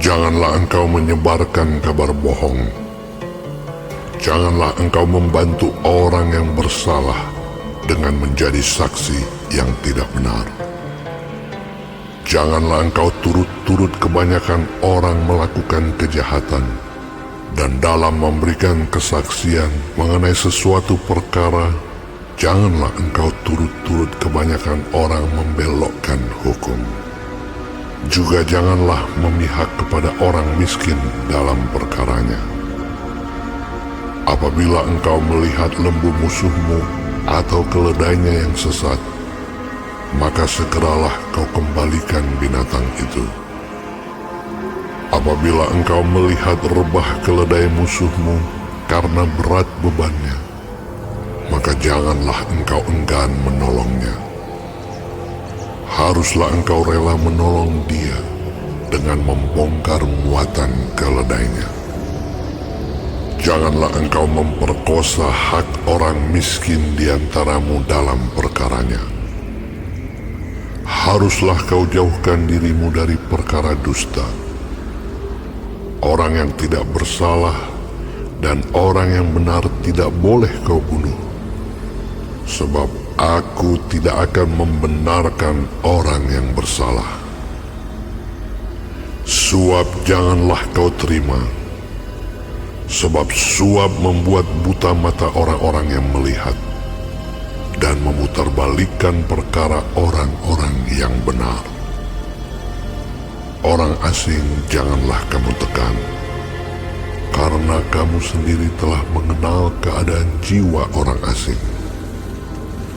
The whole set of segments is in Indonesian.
Janganlah engkau menyebarkan kabar bohong. Janganlah engkau membantu orang yang bersalah dengan menjadi saksi yang tidak benar. Janganlah engkau turut-turut kebanyakan orang melakukan kejahatan, dan dalam memberikan kesaksian mengenai sesuatu perkara, janganlah engkau turut-turut kebanyakan orang membelokkan hukum. Juga janganlah memihak kepada orang miskin dalam perkaranya. Apabila engkau melihat lembu musuhmu atau keledainya yang sesat, maka segeralah kau kembalikan binatang itu. Apabila engkau melihat rebah keledai musuhmu karena berat bebannya, maka janganlah engkau enggan menolongnya. Haruslah engkau rela menolong dia dengan membongkar muatan keledainya. Janganlah engkau memperkosa hak orang miskin di antaramu dalam perkaranya. Haruslah kau jauhkan dirimu dari perkara dusta. Orang yang tidak bersalah dan orang yang benar tidak boleh kau bunuh. Sebab aku tidak akan membenarkan orang yang bersalah. Suap janganlah kau terima, sebab suap membuat buta mata orang-orang yang melihat dan memutarbalikkan perkara orang-orang yang benar. Orang asing janganlah kamu tekan, karena kamu sendiri telah mengenal keadaan jiwa orang asing.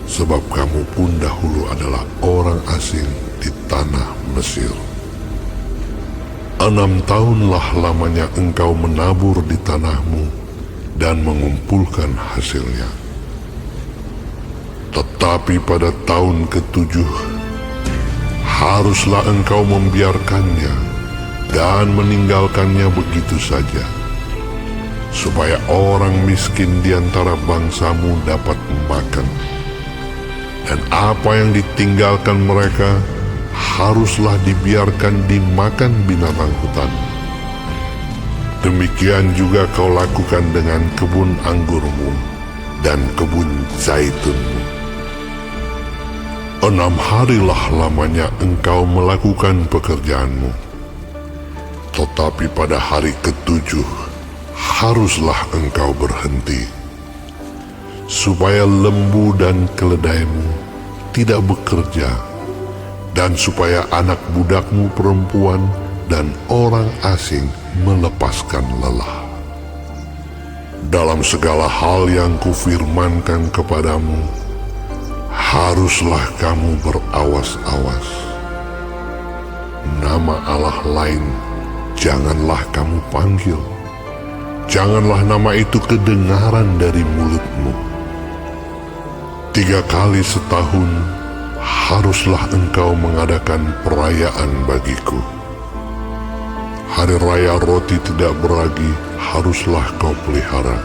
Sebab kamu pun dahulu adalah orang asing di tanah Mesir. 6 tahunlah lamanya engkau menabur di tanahmu dan mengumpulkan hasilnya. Tetapi pada tahun ke-7 haruslah engkau membiarkannya dan meninggalkannya begitu saja, supaya orang miskin di antara bangsamu dapat makan. Dan apa yang ditinggalkan mereka haruslah dibiarkan dimakan binatang hutan. Demikian juga kau lakukan dengan kebun anggurmu dan kebun zaitunmu. 6 harilah lamanya engkau melakukan pekerjaanmu. Tetapi pada hari ke-7 haruslah engkau berhenti, supaya lembu dan keledaimu tidak bekerja, dan supaya anak budakmu perempuan dan orang asing melepaskan lelah. Dalam segala hal yang kufirmankan kepadamu, haruslah kamu berawas-awas. Nama Allah lain janganlah kamu panggil. Janganlah nama itu kedengaran dari mulutmu. 3 kali setahun haruslah engkau mengadakan perayaan bagiku. Hari raya roti tidak beragi haruslah kau pelihara.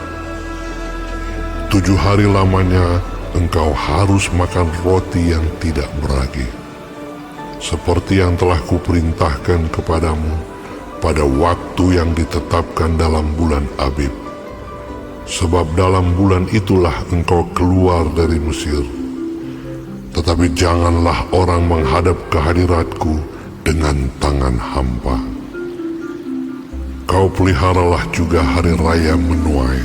7 hari lamanya engkau harus makan roti yang tidak beragi, seperti yang telah kuperintahkan kepadamu pada waktu yang ditetapkan dalam bulan Abib. Sebab dalam bulan itulah engkau keluar dari Mesir. Tetapi janganlah orang menghadap kehadiratku dengan tangan hampa. Kau peliharalah juga hari raya menuai,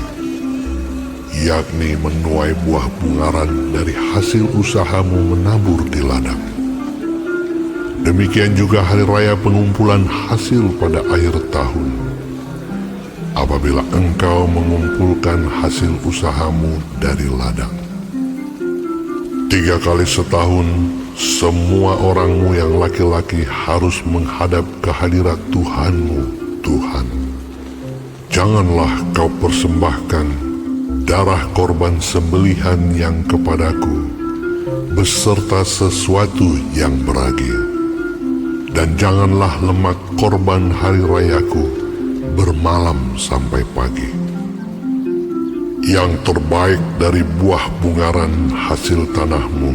yakni menuai buah bungaran dari hasil usahamu menabur di ladang. Demikian juga hari raya pengumpulan hasil pada akhir tahun, apabila engkau mengumpulkan hasil usahamu dari ladang. 3 kali setahun, semua orangmu yang laki-laki harus menghadap kehadirat Tuhanmu, Tuhan. Janganlah kau persembahkan darah korban sembelihan yang kepadaku, beserta sesuatu yang beragi. Dan janganlah lemak korban hari rayaku bermalam sampai pagi. Yang terbaik dari buah bungaran hasil tanahmu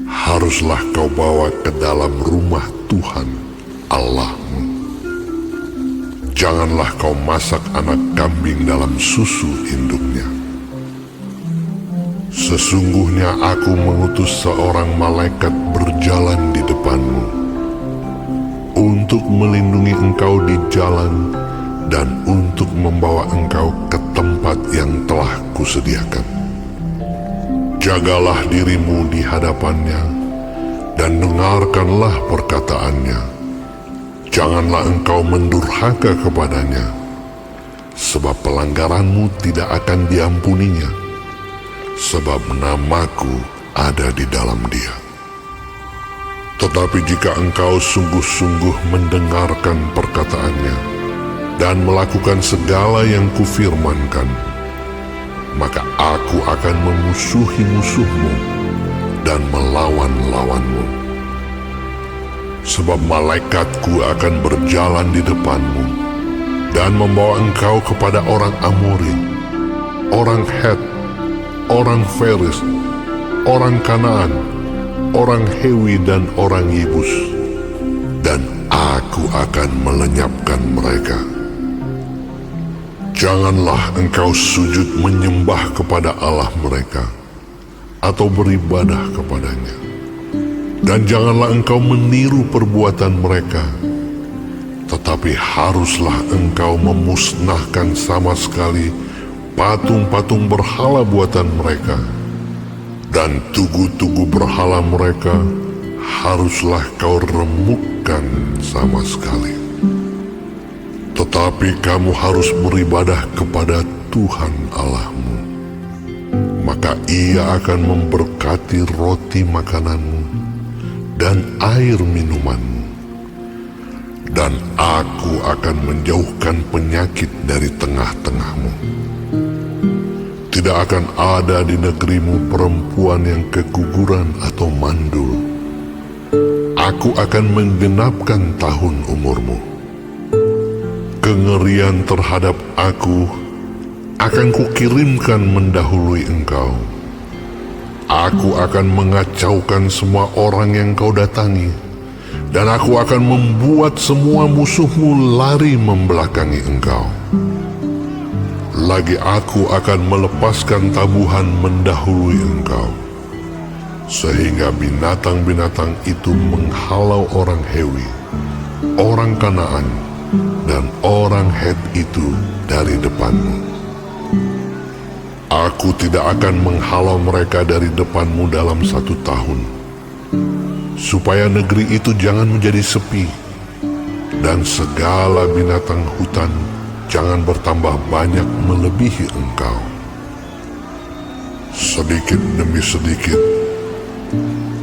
haruslah kau bawa ke dalam rumah Tuhan Allahmu. Janganlah kau masak anak kambing dalam susu induknya. Sesungguhnya aku mengutus seorang malaikat berjalan di depanmu untuk melindungi engkau di jalan dan untuk membawa engkau ke tempat yang telah kusediakan. Jagalah dirimu di hadapannya dan dengarkanlah perkataannya. Janganlah engkau mendurhaka kepadanya, sebab pelanggaranmu tidak akan diampuninya, sebab namaku ada di dalam dia. Tetapi jika engkau sungguh-sungguh mendengarkan perkataannya dan melakukan segala yang kufirmankan, maka aku akan memusuhi musuhmu dan melawan lawanmu. Sebab malaikatku akan berjalan di depanmu dan membawa engkau kepada orang Amori, orang Het, orang Feris, orang Kanaan, orang Hewi dan orang Yebus, dan aku akan melenyapkan mereka. Janganlah engkau sujud menyembah kepada Allah mereka atau beribadah kepadanya. Dan janganlah engkau meniru perbuatan mereka, tetapi haruslah engkau memusnahkan sama sekali patung-patung berhala buatan mereka, dan tugu-tugu berhala mereka haruslah kau remukkan sama sekali. Tetapi kamu harus beribadah kepada Tuhan Allahmu, maka Ia akan memberkati roti makananmu dan air minumanmu, dan aku akan menjauhkan penyakit dari tengah-tengahmu. Tidak akan ada di negerimu perempuan yang keguguran atau mandul. Aku akan menggenapkan tahun umurmu. Kengerian terhadap aku akan kukirimkan mendahului engkau. Aku akan mengacaukan semua orang yang kau datangi, dan aku akan membuat semua musuhmu lari membelakangi engkau. Lagi aku akan melepaskan tabuhan mendahului engkau, sehingga binatang-binatang itu menghalau orang Hewi, orang Kanaan, dan orang Het itu dari depanmu. Aku tidak akan menghalau mereka dari depanmu dalam 1 tahun, supaya negeri itu jangan menjadi sepi, dan segala binatang hutan jangan bertambah banyak melebihi engkau. Sedikit demi sedikit,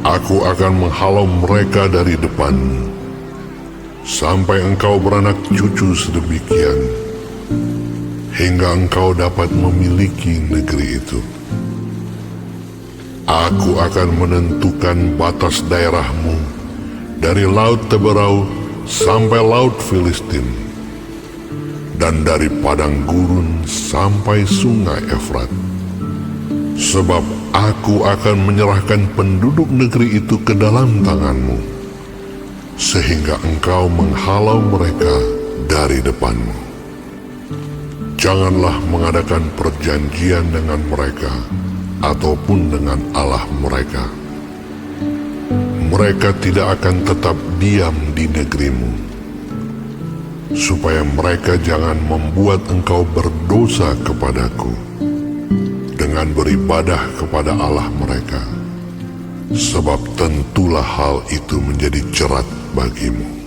aku akan menghalau mereka dari depanmu, sampai engkau beranak cucu sedemikian, hingga engkau dapat memiliki negeri itu. Aku akan menentukan batas daerahmu dari Laut Teberau sampai Laut Filistin, dan dari padang gurun sampai sungai Efrat. Sebab aku akan menyerahkan penduduk negeri itu ke dalam tanganmu, sehingga engkau menghalau mereka dari depanmu. Janganlah mengadakan perjanjian dengan mereka ataupun dengan Allah mereka. Mereka tidak akan tetap diam di negerimu, supaya mereka jangan membuat engkau berdosa kepadaku dengan beribadah kepada Allah mereka, sebab tentulah hal itu menjadi jerat bagimu.